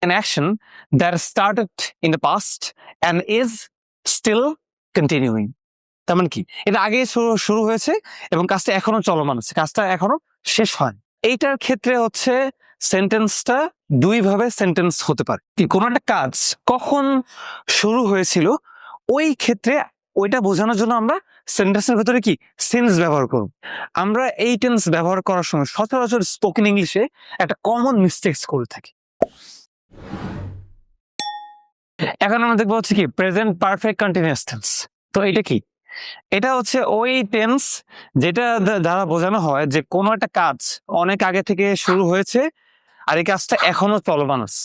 an action that started in the past and is still continuing. তার মানে কি, এটা আগে শুরু হয়েছে এবং কাজটা এখনো চলমান আছে, কাজটা এখনো শেষ হয়। এইটার ক্ষেত্রে হচ্ছে সেন্টেন্সটা দুই ভাবে সেন্টেন্স হতে পারে। কি, কোনো একটা কাজ কখন শুরু হয়েছিল ওই ক্ষেত্রে ওইটা বোঝানোর জন্য আমরা সেন্টেন্সের ভেতরে কি সিন্স ব্যবহার করব। আমরা এই টেন্স ব্যবহার করার সময় সচরাচর স্পোকেন ইংলিশে একটা কমন মিস্টেকস করে থাকি। এখন আমরা দেখবো হচ্ছে কি প্রেজেন্ট পারফেক্ট কন্টিনিউয়াস টেন্স। তো এটা কি, এটা হচ্ছে ওই টেন্স যেটা দ্বারা বোঝানো হয় যে কোনো একটা কাজ অনেক আগে থেকে শুরু হয়েছে আর এই কাজটা এখনো চলমান আছে।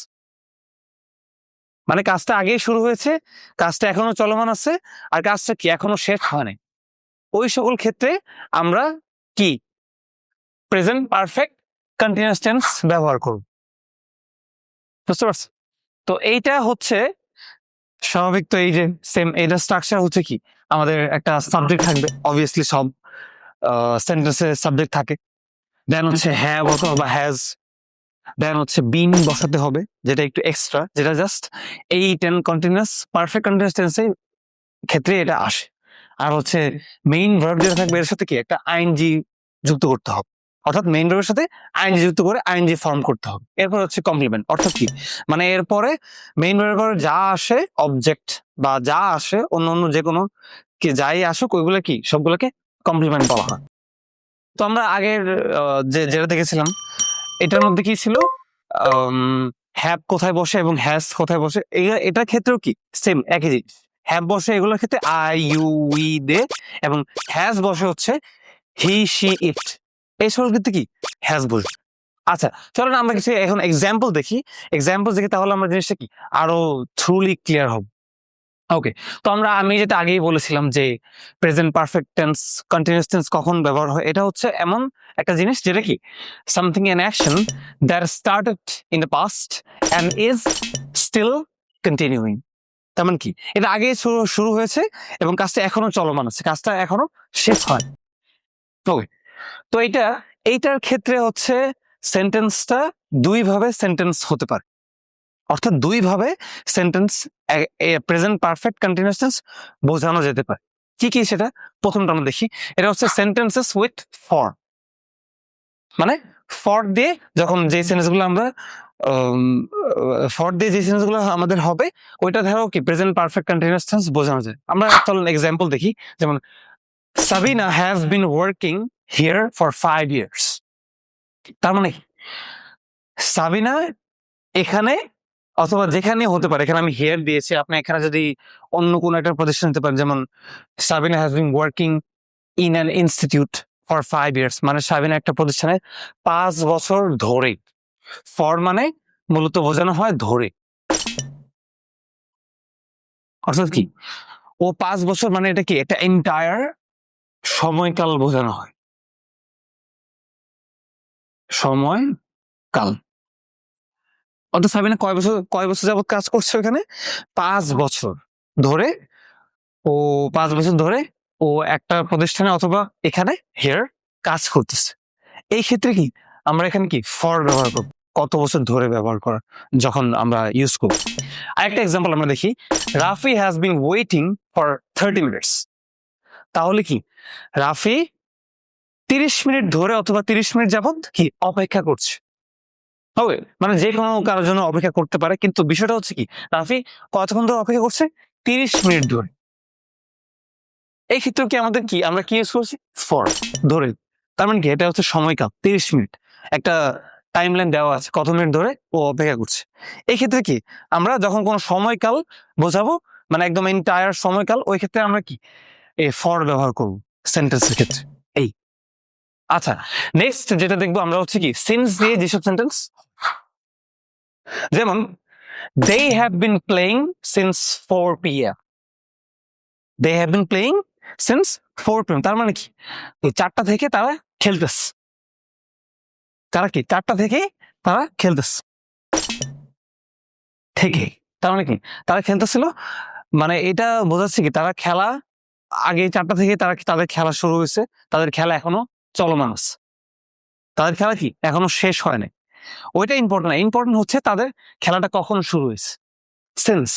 মানে কাজটা আগে শুরু হয়েছে, কাজটা এখনো চলমান আছে, আর কাজটা কি এখনো শেষ হয় নাই। ওই সকল ক্ষেত্রে আমরা কি প্রেজেন্ট পারফেক্ট কন্টিনিউয়াস টেন্স ব্যবহার করব। বুঝতে পারছো? তো এইটা হচ্ছে স্বাভাবিক। তো এই যে সেম এটা স্ট্রাকচার হচ্ছে কি, আমাদের একটা সাবজেক্ট থাকবে, অবভিয়াসলি সব সেন্টেন্সে সাবজেক্ট থাকে। দেন হচ্ছে হ্যাভ অথবা হ্যাজ, দেন হচ্ছে বিন বসাতে হবে, যেটা একটু এক্সট্রা, যেটা জাস্ট এই কন্টিনিউয়াস পারফেক্ট কন্টিনিউয়াস টেন্সের ক্ষেত্রে এটা আসে। আর হচ্ছে মেইন ভার্ব যেটা থাকবে এর সাথে কি একটা আইএনজি যুক্ত করতে হবে, অর্থাৎ মেইন ভার্বের সাথে আইএনজি যুক্ত করে আইএনজি ফর্ম করতে হবে। এরপর হচ্ছে কমপ্লিমেন্ট, অর্থাৎ কি মানে এরপরে মেইন ভার্বের যা আসে অবজেক্ট বা যা আসে অন্য অন্য যে কোনো কি যাই আসুক ওইগুলো কি সবগুলোকে কমপ্লিমেন্ট বলা হয়। তো আমরা আগের যেটা দেখেছিলাম এটার মধ্যে কি ছিল, হ্যাভ কোথায় বসে এবং হ্যাজ কোথায় বসে, এটার ক্ষেত্রেও কি সেম একই জিনিস। হ্যাভ বসে এগুলোর ক্ষেত্রে আই ইউ উই দে, এবং হ্যাজ বসে হচ্ছে হি শি ইট, এই সকল ক্ষেত্রে কি হ্যাজ বসবে। আচ্ছা চলো আমরা কিছু এখন এক্সাম্পল দেখি, এক্সাম্পল দেখি তাহলে আমরা জিনিসটা কি আরো থ্রুলি ক্লিয়ার হবে। ওকে, তো আমি যেটা আগেই বলেছিলাম যে present perfect tense continuous tense কখন ব্যবহার হয়, এটা হচ্ছে এমন একটা জিনিস যেটা কি something an action that started in the past and is still continuing. তার মানে কি, এটা আগে শুরু হয়েছে এবং কাজটা এখনো চলমান আছে, কাজটা এখনো শেষ হয়। ওকে, তো এইটার ক্ষেত্রে হচ্ছে সেন্টেন্সটা দুই ভাবে সেন্টেন্স হতে পারে, অর্থাৎ দুই ভাবে sentence present perfect continuous tense বোঝানো যেতে পারে। কি কি সেটা প্রথমটা আমরা দেখি। এটা হচ্ছে সেন্টেন্সেস উইথ ফর, মানে ফর দিয়ে যখন যে সেন্টেন্সগুলো আমরা ফর দিয়ে যে সেন্টেন্সগুলো আমাদের হবে ওইটা ধরো কি প্রেজেন্ট পারফেক্ট কন্টিনিউয়াস টেন্স বোঝানো যায়। আমরা চলুন এক্সাম্পল দেখি, যেমন Sabina has been working here for 5 years। তার মানে সাবিনা এখানে অথবা যেখানে হতে পারে, এখানে আমি হেয়ার দিয়েছি, আপনি এখানে যদি অন্য কোনো একটা প্রতিষ্ঠান নিতে পারেন, যেমন Sabina has been working in an institute for 5 years, মানে সাবিনা একটা প্রতিষ্ঠানে 5 বছর ধরে। ফর মানে মূলত বোঝানো হয় ধরে, অর্থাৎ কি ও 5 বছর মানে এটা কি একটা এন্টায়ার সময়কাল বোঝানো হয়, সময়কাল। অর্থাৎ সাবিনা কয় বছর যাবত কাজ করছে ওখানে, 5 বছর ধরে। ও 5 বছর ধরে ও একটা প্রতিষ্ঠানে অথবা এখানে হেয়ার কাজ করতেছে। এই ক্ষেত্রে কি আমরা এখানে কি ফর ব্যবহার করব, কত বছর ধরে ব্যবহার করা যখন আমরা ইউজ করব। আরেকটা এক্সাম্পল আমরা দেখি, Rafi has been waiting for 30 minutes। তাহলে কি রাফি 30 মিনিট ধরে অথবা 30 মিনিট যাবত কি অপেক্ষা করছে। ওকে, মানে যে কোনো কারোর জন্য অপেক্ষা করতে পারে, কিন্তু বিষয়টা হচ্ছে কি রাফি কতক্ষণ ধরে অপেক্ষা করছে, 30 মিনিট ধরে। এই ক্ষেত্রে কি আমাদের কি আমরা কি ইউজ করছি, ফর ধরে। তার মানে কি এটা হচ্ছে সময়কাল, 30 মিনিট একটা টাইম লাইন দেওয়া আছে কত মিনিট ধরে ও অপেক্ষা করছে। এই ক্ষেত্রে কি আমরা যখন কোনো সময়কাল বোঝাবো, মানে একদম এন্টায়ার সময়কাল, ওই ক্ষেত্রে আমরা কি ফর ব্যবহার করব সেন্টেন্সের ক্ষেত্রে। এই আচ্ছা, নেক্সট যেটা দেখবো আমরা হচ্ছে কি সিন্স দিয়ে যেসব সেন্টেন্স, যেমন they have been playing since 4 p.m. they have been playing since 4 p.m. তার মানে কি এই 4টা থেকে তারা খেলতেছে, তারা কি 4টা থেকে তারা খেলতেছে থেকে, তার মানে কি তারা খেলতেছিল, মানে এটা বোঝাচ্ছে কি তারা খেলা আগে 4টা থেকে তাদের খেলা শুরু হয়েছে, তাদের খেলা এখনো চলমান আছে, তাদের খেলা কি এখনো শেষ হয় নাই। ওইটা ইম্পর্টেন্ট না, ইম্পর্টেন্ট হচ্ছে তাদের খেলাটা কখন শুরু হয়েছে। সিন্স,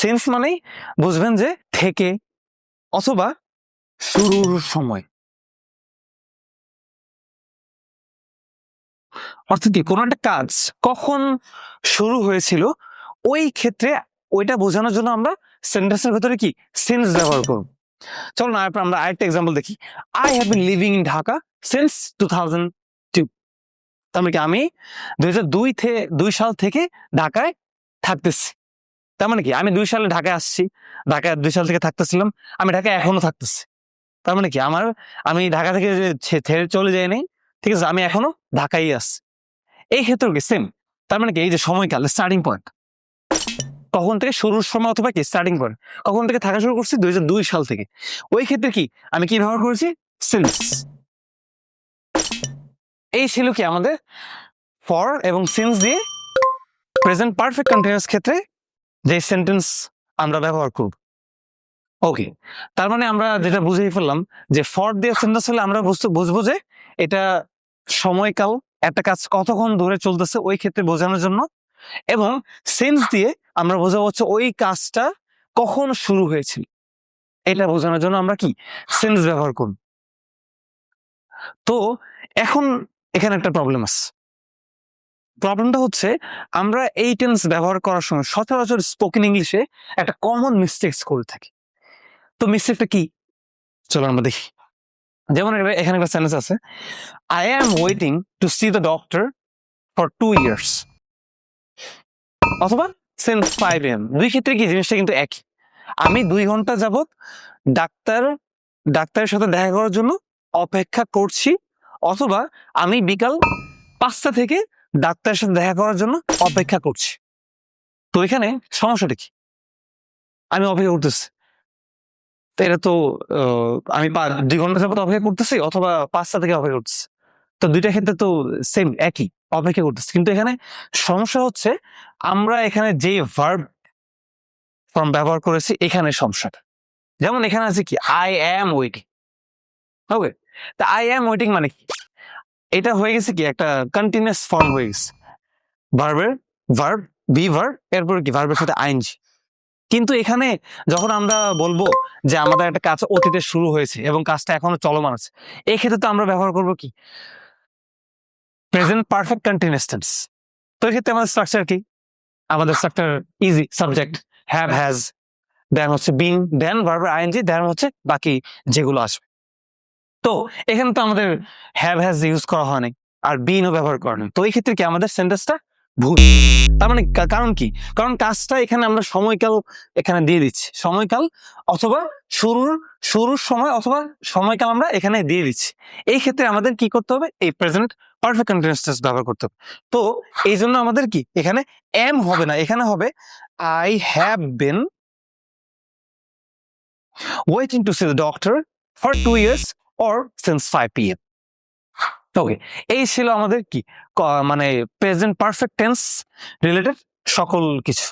সিন্স মানেই বুঝবেন যে থেকে অথবা শুরুর সময়, অর্থাৎ কি কোনো একটা কাজ কখন শুরু হয়েছিল ওই ক্ষেত্রে ওইটা বোঝানোর জন্য আমরা সেন্টেন্সের ভেতরে কি সিন্স ব্যবহার করব। চলো না আমরা আরেকটা এক্সাম্পল দেখি। I have been living in Dhaka since 2002। তার মানে কি আমি 2002 সাল থেকে ঢাকায় থাকতেছি। তার মানে কি আমি 2 সালে ঢাকায় আসছি, ঢাকায় 2 সাল থেকে থাকতেছিলাম, আমি ঢাকায় এখনো থাকতেছি। তার মানে কি আমি ঢাকা থেকে যে ছেড়ে চলে যাই নাই, ঠিক আছে, আমি এখনো ঢাকায় আছি। এই ক্ষেত্রেও কি সেম। তার মানে কি এই যে সময়কাল, স্টার্টিং পয়েন্ট, কখন থেকে শুরুর সময় অথবা কি স্টার্টিং পয়েন্ট, কখন থেকে থাকা শুরু করছি 2002 সাল থেকে, ওই ক্ষেত্রে কি আমি কি ব্যবহার করেছি সিন্স। এই ছিল কি আমাদের ফর এবং সিন্স দিয়ে প্রেজেন্ট পারফেক্ট কন্টিনিউয়াস ক্ষেত্রে যে সেন্টেন্স আমরা ব্যবহার করব। ওকে, তার মানে আমরা যেটা বুঝেই ফেললাম যে ফর দিয়ে সেন্টেন্স হলে আমরা বুঝবো যে এটা সময়কাল, একটা কাজ কতক্ষণ ধরে চলতেছে ওই ক্ষেত্রে বোঝানোর জন্য, এবং সিন্স দিয়ে আমরা বোঝাবো হচ্ছে ওই কাজটা কখন শুরু হয়েছিল এটা বোঝানোর জন্য আমরা কি সিন্স ব্যবহার করব। তো এখন এখানে একটা প্রবলেম আছে। প্রবলেমটা হচ্ছে আমরা এই টেন্স ব্যবহার করার সময় সচরাচর স্পোকেন ইংলিশে একটা কমন মিস্টেকস করে থাকি। তো মিস্টেকটা কি চলো আমরা দেখি। যেমন এখানে একটা সেন্টেন্স আছে, I am waiting to C the doctor for 2 years, অথবা সিন্স 5 AM। দুই ক্ষেত্রে কি জিনিসটা কিন্তু একই। আমি 2 ঘন্টা যাবত ডাক্তারের সাথে দেখা করার জন্য অপেক্ষা করছি, অথবা আমি বিকাল 5টা থেকে ডাক্তারের সাথে দেখা করার জন্য অপেক্ষা করছি। তো এখানে সমস্যাটা কি? আমি অপেক্ষা করতেছি, তো এটা তো আমি 2 ঘন্টা যাবত অপেক্ষা করতেছি অথবা 5টা থেকে অপেক্ষা করতেছি, তো দুইটা ক্ষেত্রে তো সেম একই, অপেক্ষা করতেছি। কিন্তু এখানে সমস্যা হচ্ছে আমরা এখানে যে ভার্ব ফর্ম ব্যবহার করেছি এখানে সমস্যাটা। যেমন এখানে আছে কি আই অ্যাম ওয়েটিং। ওকে, তা আই অ্যাম ওয়েটিং মানে কি, এটা হয়ে গেছে কি একটা কন্টিনিউয়াস ফর্ম হয়ে গেছে ভার্বের, ভার্ব বি ভার্ব এরপর কি ভার্বের সাথে আইএনজি। কিন্তু এখানে যখন আমরা বলবো যে আমাদের একটা কাজ অতীতে শুরু হয়েছে এবং কাজটা এখনো চলমান আছে, এই ক্ষেত্রে তো আমরা ব্যবহার করবো কি প্রেজেন্ট পারফেক্ট কন্টিনিউয়াস টেন্স। তো এই ক্ষেত্রে আমাদের স্ট্রাকচার কি, আমাদের স্ট্রাকচার ইজি, সাবজেক্ট হ্যাভ হ্যাজ, দেন হচ্ছে বিন, দেন ভার্বের আইএনজি, দেন হচ্ছে বাকি যেগুলো আসবে। তো এখানে তো আমাদের হ্যাভ হ্যাজ ইউজ করা হয় নাই আর বিনও ব্যবহার করা নেই, তো এই ক্ষেত্রে কি আমাদের সেন্টেন্সটা ভুল। তার মানে কারণ কি, কারণ কাজটা এখানে আমরা সময়কাল এখানে দিয়ে দিচ্ছি, সময়কাল অথবা শুরুর সময় অথবা সময়কাল আমরা এখানে দিয়ে দিচ্ছি। এই ক্ষেত্রে আমাদের কি করতে হবে, এই প্রেজেন্ট পারফেক্ট কন্টিনিউয়াস টেন্স ব্যবহার করতে হবে। তো এই জন্য আমাদের কি এখানে এম হবে না, এখানে হবে I have been waiting to see the doctor for 2 years or since 5 PM. ওকে, এই ছিল আমাদের কি মানে প্রেজেন্ট পারফেক্ট টেন্স রিলেটেড সকল কিছু।